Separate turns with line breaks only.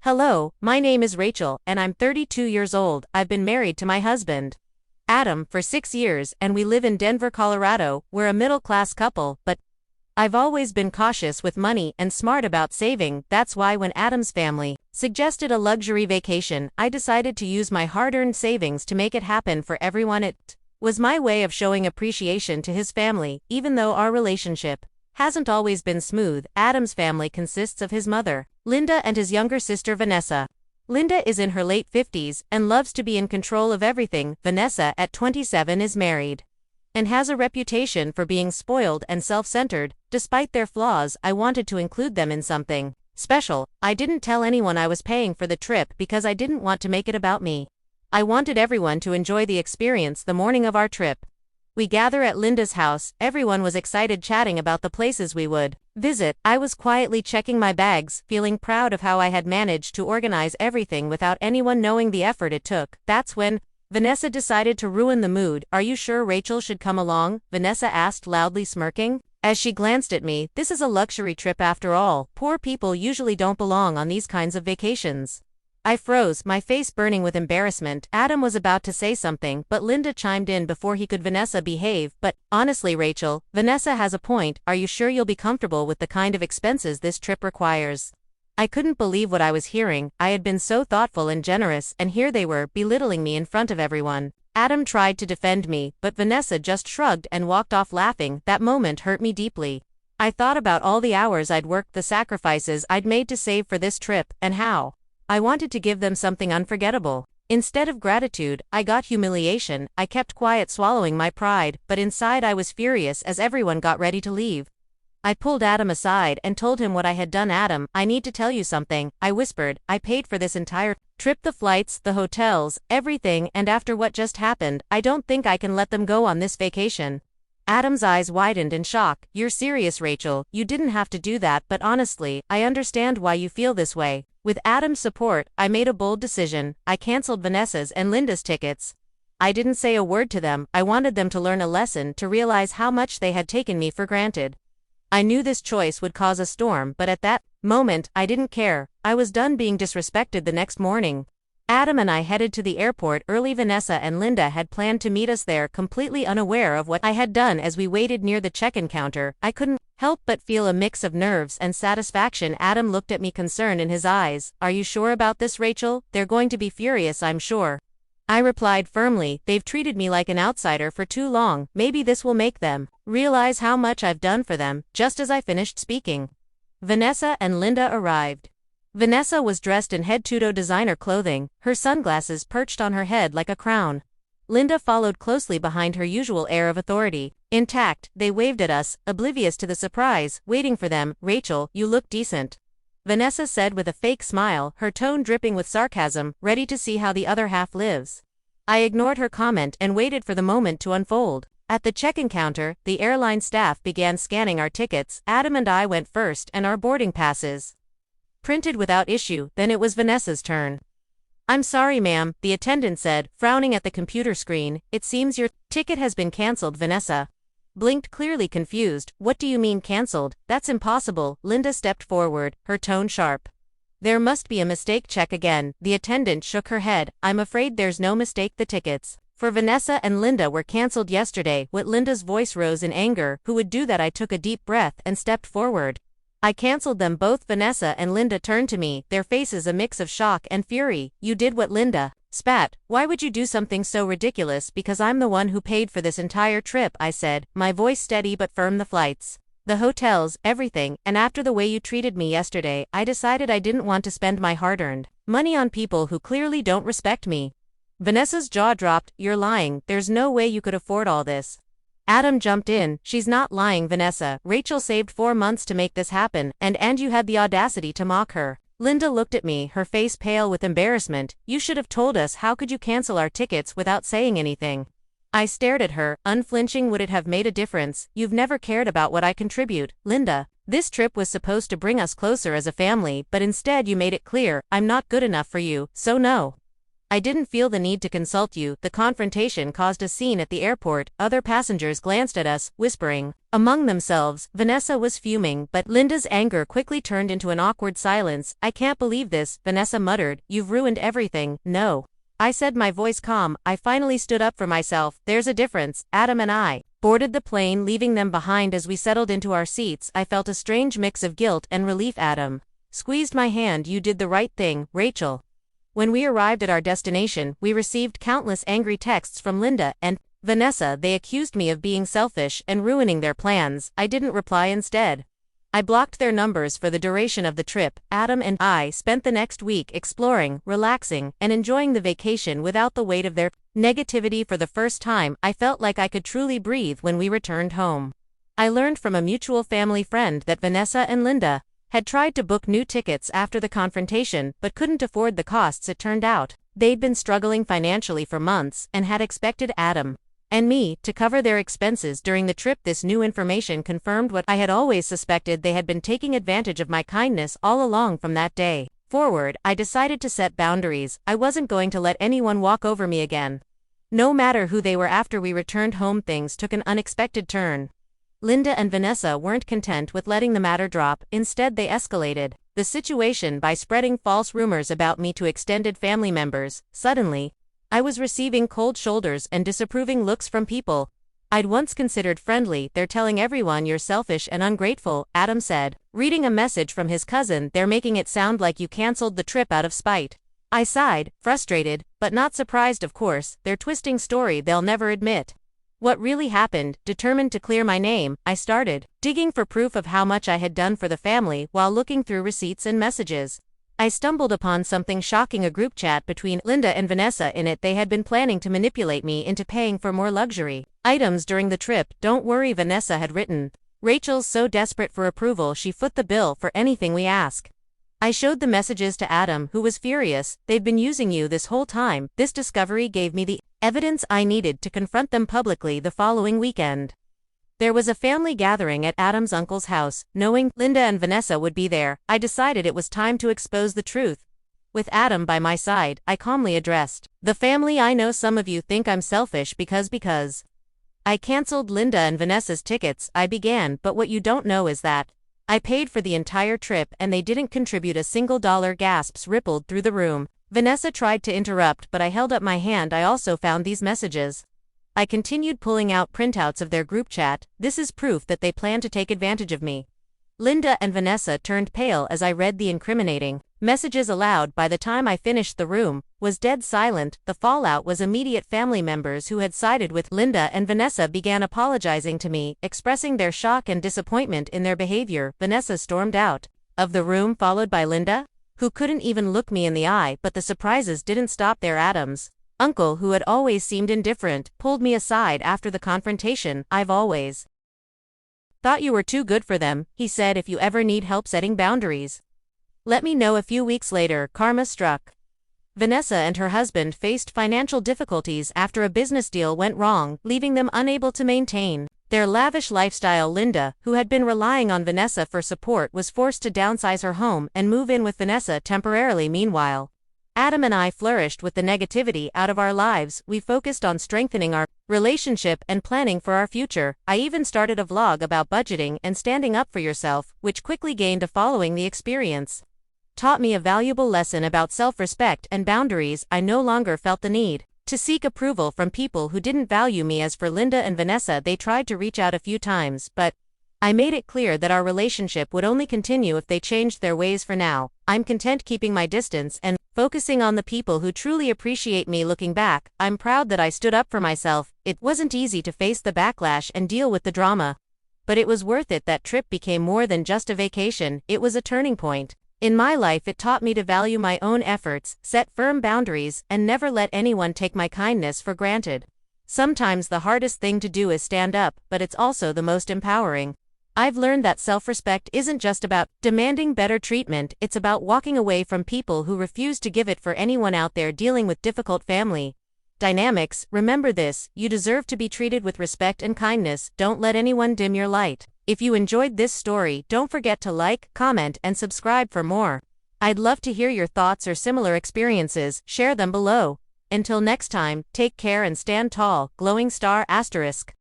Hello, my name is Rachel, and I'm 32 years old. I've been married to my husband, Adam, for 6 years, and we live in Denver, Colorado. We're a middle-class couple, but I've always been cautious with money and smart about saving. That's why when Adam's family suggested a luxury vacation, I decided to use my hard-earned savings to make it happen for everyone. It was my way of showing appreciation to his family, even though our relationship hasn't always been smooth. Adam's family consists of his mother, Linda, and his younger sister Vanessa. Linda is in her late 50s and loves to be in control of everything. Vanessa, at 27, is married and has a reputation for being spoiled and self-centered. Despite their flaws, I wanted to include them in something special. I didn't tell anyone I was paying for the trip because I didn't want to make it about me. I wanted everyone to enjoy the experience. The morning of our trip, we gather at Linda's house. Everyone was excited, chatting about the places we would visit. I was quietly checking my bags, feeling proud of how I had managed to organize everything without anyone knowing the effort it took. That's when Vanessa decided to ruin the mood. "Are you sure Rachel should come along?" Vanessa asked, loudly smirking as she glanced at me. "This is a luxury trip after all. Poor people usually don't belong on these kinds of vacations." I froze, my face burning with embarrassment. Adam was about to say something, but Linda chimed in before he could. "Vanessa, behave." "But honestly, Rachel, Vanessa has a point. Are you sure you'll be comfortable with the kind of expenses this trip requires?" I couldn't believe what I was hearing. I had been so thoughtful and generous, and here they were, belittling me in front of everyone. Adam tried to defend me, but Vanessa just shrugged and walked off laughing. That moment hurt me deeply. I thought about all the hours I'd worked, the sacrifices I'd made to save for this trip, and how I wanted to give them something unforgettable. Instead of gratitude, I got humiliation. I kept quiet, swallowing my pride, but inside I was furious as everyone got ready to leave. I pulled Adam aside and told him what I had done. "Adam, I need to tell you something," I whispered. "I paid for this entire trip, the flights, the hotels, everything, and after what just happened, I don't think I can let them go on this vacation." Adam's eyes widened in shock. "You're serious, Rachel? You didn't have to do that, but honestly, I understand why you feel this way." With Adam's support, I made a bold decision. I canceled Vanessa's and Linda's tickets. I didn't say a word to them. I wanted them to learn a lesson, to realize how much they had taken me for granted. I knew this choice would cause a storm, but at that moment, I didn't care. I was done being disrespected. The next morning, Adam and I headed to the airport early. Vanessa and Linda had planned to meet us there, completely unaware of what I had done. As we waited near the check-in counter, I couldn't help but feel a mix of nerves and satisfaction. Adam looked at me, concern in his eyes. "Are you sure about this, Rachel? They're going to be furious, I'm sure." I replied firmly, "They've treated me like an outsider for too long. Maybe this will make them realize how much I've done for them." Just as I finished speaking, Vanessa and Linda arrived. Vanessa was dressed in head-to-toe designer clothing, her sunglasses perched on her head like a crown. Linda followed closely behind, her usual air of authority intact. They waved at us, oblivious to the surprise waiting for them. "Rachel, you look decent," Vanessa said with a fake smile, her tone dripping with sarcasm, ready to see how the other half lives. I ignored her comment and waited for the moment to unfold. At the check-in counter, the airline staff began scanning our tickets. Adam and I went first, and our boarding passes printed without issue. Then it was Vanessa's turn. "I'm sorry, ma'am," the attendant said, frowning at the computer screen. "It seems your ticket has been canceled." Vanessa blinked, clearly confused. "What do you mean canceled? That's impossible." Linda stepped forward, her tone sharp. "There must be a mistake. Check again." The attendant shook her head. "I'm afraid there's no mistake. The tickets for Vanessa and Linda were canceled yesterday." What? Linda's voice rose in anger. "Who would do that?" I took a deep breath and stepped forward. "I canceled them both." Vanessa and Linda turned to me, their faces a mix of shock and fury. "You did what?" Linda spat. "Why would you do something so ridiculous?" "Because I'm the one who paid for this entire trip," I said, my voice steady but firm. "The flights, the hotels, everything, and after the way you treated me yesterday, I decided I didn't want to spend my hard-earned money on people who clearly don't respect me." Vanessa's jaw dropped. "You're lying. There's no way you could afford all this." Adam jumped in. "She's not lying, Vanessa. Rachel saved 4 months to make this happen, and you had the audacity to mock her." Linda looked at me, her face pale with embarrassment. "You should have told us. How could you cancel our tickets without saying anything?" I stared at her, unflinching. "Would it have made a difference? You've never cared about what I contribute, Linda. This trip was supposed to bring us closer as a family, but instead you made it clear I'm not good enough for you, so no." I didn't feel the need to consult you. The confrontation caused a scene at the airport. Other passengers glanced at us, whispering among themselves. Vanessa was fuming, but Linda's anger quickly turned into an awkward silence. I can't believe this, Vanessa muttered. You've ruined everything. No, I said, my voice calm. I finally stood up for myself. There's a difference. Adam and I boarded the plane, leaving them behind. As we settled into our seats, I felt a strange mix of guilt and relief. Adam squeezed my hand. You did the right thing, Rachel. When we arrived at our destination, we received countless angry texts from Linda and Vanessa. They accused me of being selfish and ruining their plans. I didn't reply. Instead, I blocked their numbers for the duration of the trip. Adam and I spent the next week exploring, relaxing, and enjoying the vacation without the weight of their negativity. For the first time, I felt like I could truly breathe when we returned home. I learned from a mutual family friend that Vanessa and Linda had tried to book new tickets after the confrontation but couldn't afford the costs. It turned out they'd been struggling financially for months and had expected Adam and me to cover their expenses during the trip. This new information confirmed what I had always suspected. They had been taking advantage of my kindness all along. From that day forward, I decided to set boundaries. I wasn't going to let anyone walk over me again, no matter who they were. After we returned home, things took an unexpected turn. Linda and Vanessa weren't content with letting the matter drop. Instead, they escalated the situation by spreading false rumors about me to extended family members. Suddenly, I was receiving cold shoulders and disapproving looks from people I'd once considered friendly. They're telling everyone you're selfish and ungrateful, Adam said, reading a message from his cousin. They're making it sound like you canceled the trip out of spite. I sighed, frustrated, but not surprised. Of course, they're twisting story they'll never admit. What really happened? Determined to clear my name, I started digging for proof of how much I had done for the family. While looking through receipts and messages, I stumbled upon something shocking: a group chat between Linda and Vanessa. In it, they had been planning to manipulate me into paying for more luxury items during the trip. Don't worry, Vanessa had written. Rachel's so desperate for approval she foot the bill for anything we ask. I showed the messages to Adam, who was furious. They've been using you this whole time. This discovery gave me the evidence I needed to confront them publicly. The following weekend, there was a family gathering at Adam's uncle's house. Knowing Linda and Vanessa would be there, I decided it was time to expose the truth. With Adam by my side, I calmly addressed the family. I know some of you think I'm selfish because I canceled Linda and Vanessa's tickets, I began, but what you don't know is that I paid for the entire trip and they didn't contribute a single dollar. Gasps rippled through the room. Vanessa tried to interrupt, but I held up my hand. I also found these messages. I continued pulling out printouts of their group chat. This is proof that they plan to take advantage of me. Linda and Vanessa turned pale as I read the incriminating messages aloud. By the time I finished, the room was dead silent. The fallout was immediate. Family members who had sided with Linda and Vanessa began apologizing to me, expressing their shock and disappointment in their behavior. Vanessa stormed out of the room, followed by Linda, who couldn't even look me in the eye. But the surprises didn't stop there. Adam's uncle, who had always seemed indifferent, pulled me aside after the confrontation. I've always thought you were too good for them, he said. If you ever need help setting boundaries, let me know. A few weeks later, karma struck. Vanessa and her husband faced financial difficulties after a business deal went wrong, leaving them unable to maintain their lavish lifestyle. Linda, who had been relying on Vanessa for support, was forced to downsize her home and move in with Vanessa temporarily. Meanwhile, Adam and I flourished. With the negativity out of our lives, we focused on strengthening our relationship and planning for our future. I even started a vlog about budgeting and standing up for yourself, which quickly gained a following. The experience taught me a valuable lesson about self-respect and boundaries. I no longer felt the need to seek approval from people who didn't value me. As for Linda and Vanessa, they tried to reach out a few times, but I made it clear that our relationship would only continue if they changed their ways. For now, I'm content keeping my distance and focusing on the people who truly appreciate me. Looking back, I'm proud that I stood up for myself. It wasn't easy to face the backlash and deal with the drama, but it was worth it. That trip became more than just a vacation, it was a turning point in my life. It taught me to value my own efforts, set firm boundaries, and never let anyone take my kindness for granted. Sometimes the hardest thing to do is stand up, but it's also the most empowering. I've learned that self-respect isn't just about demanding better treatment, it's about walking away from people who refuse to give it. For anyone out there dealing with difficult family dynamics, remember this: you deserve to be treated with respect and kindness. Don't let anyone dim your light. If you enjoyed this story, don't forget to like, comment, and subscribe for more. I'd love to hear your thoughts or similar experiences. Share them below. Until next time, take care and stand tall, glowing star asterisk.